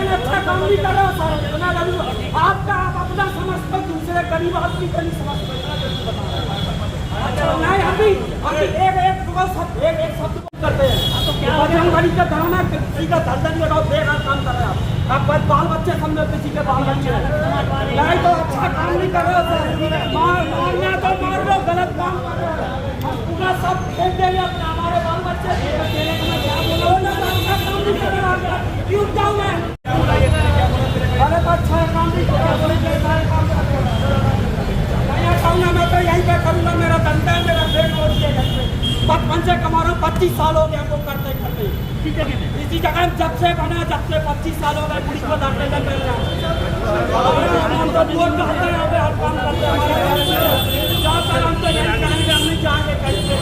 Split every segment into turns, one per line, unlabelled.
लेकिन अच्छा काम नहीं कर रहे हो सर। इतना गरीब आपका आप अपना समझते हो, दूसरे गरीब आदमी को नहीं समझते। नहीं हम भी एक शब्द करते हैं तो क्या बजरंगबली का धर्म है, किसी का धर्म नहीं लगाओ, बेकार काम कर रहे हैं आप बाल बच्चे समझो, किसी के बाल बच्चे नहीं तो अच्छा काम नहीं कर रहे हो सर। मारना तो मार लो, गलत काम कर रहे हो, हम पूरा सब फेंक देंगे अपने हमारे बाल बच्चे अच्छा काम नहीं कर रहे हो, क्यों जाऊँ मैं? अरे तो अच्छा काम नहीं कर रहा, मैं तो यहीं पे करूँगा, मेरा धंधा है, मेरा पेट रोज के घर पे बचपन से कमा रहा हूँ, 25 साल हो गए हमको करते करते इसी जगह जब से बना, जब से 25 साल हो गए पुलिस को धरने लग गए। हम तो वोट डालते हैं, हर काम करते हैं, हमारे घर से जाकर हम तो यही करेंगे, हम नहीं जाएंगे कहीं पे।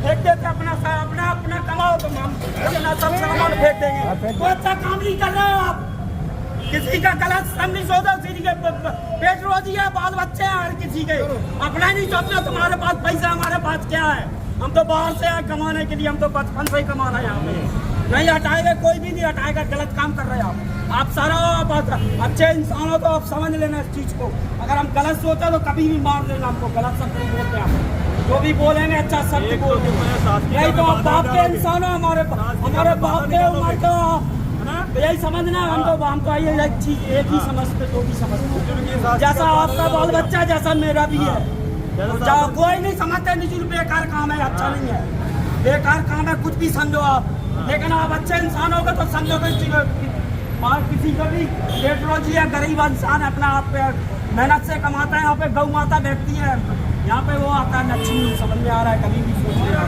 फेंक देते अपना अपना कमाओ, तो हम सब सामान फेंक देंगे। तो अच्छा काम नहीं कर रहे हो आप, किसी का गलत सब नहीं सोचो, किसी के पेट रोजी है, बाल बच्चे हैं, हर किसी के अपना ही नहीं सोचना। तुम्हारे पास पैसा, हमारे पास क्या है? हम तो बाहर से आए कमाने के लिए, हम तो बचपन से ही कमा रहे हैं यहाँ पे, नहीं हटाएगा, कोई भी नहीं हटाएगा। गलत काम कर रहे हैं आप सारा अच्छे इंसान हो तो आप समझ लेना इस चीज को। अगर हम गलत सोचा तो कभी भी मार देना हमको, गलत शब्द नहीं बोलते हम, जो भी बोलेंगे अच्छा शब्द बोलते, नहीं तो आप बाप के इंसान हो, हमारे बाप के उम्र का यही समझना। हम तो ये चीज एक ही समझते, जो भी समझते, जैसा आपका बाल बच्चा जैसा मेरा भी है, कोई नहीं समझते। निचुल बेकार काम है, अच्छा नहीं है, बेकार काम है, कुछ भी समझो आप, लेकिन आप अच्छे इंसान होगे तो समझोगे। किसी का भी पेट रोजी है, गरीब इंसान अपना आप पे मेहनत से कमाता है, यहाँ पे गौ माता बैठती है, यहाँ पे वो आता है लक्ष्मी, समझ में आ रहा है, कभी भी सोच रहा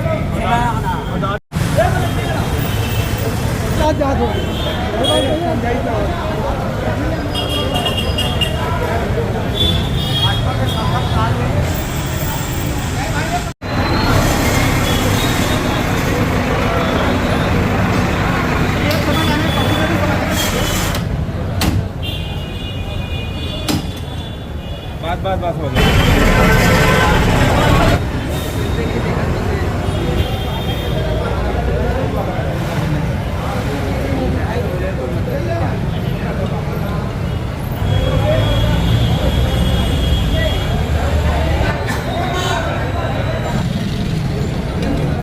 बात हो गई।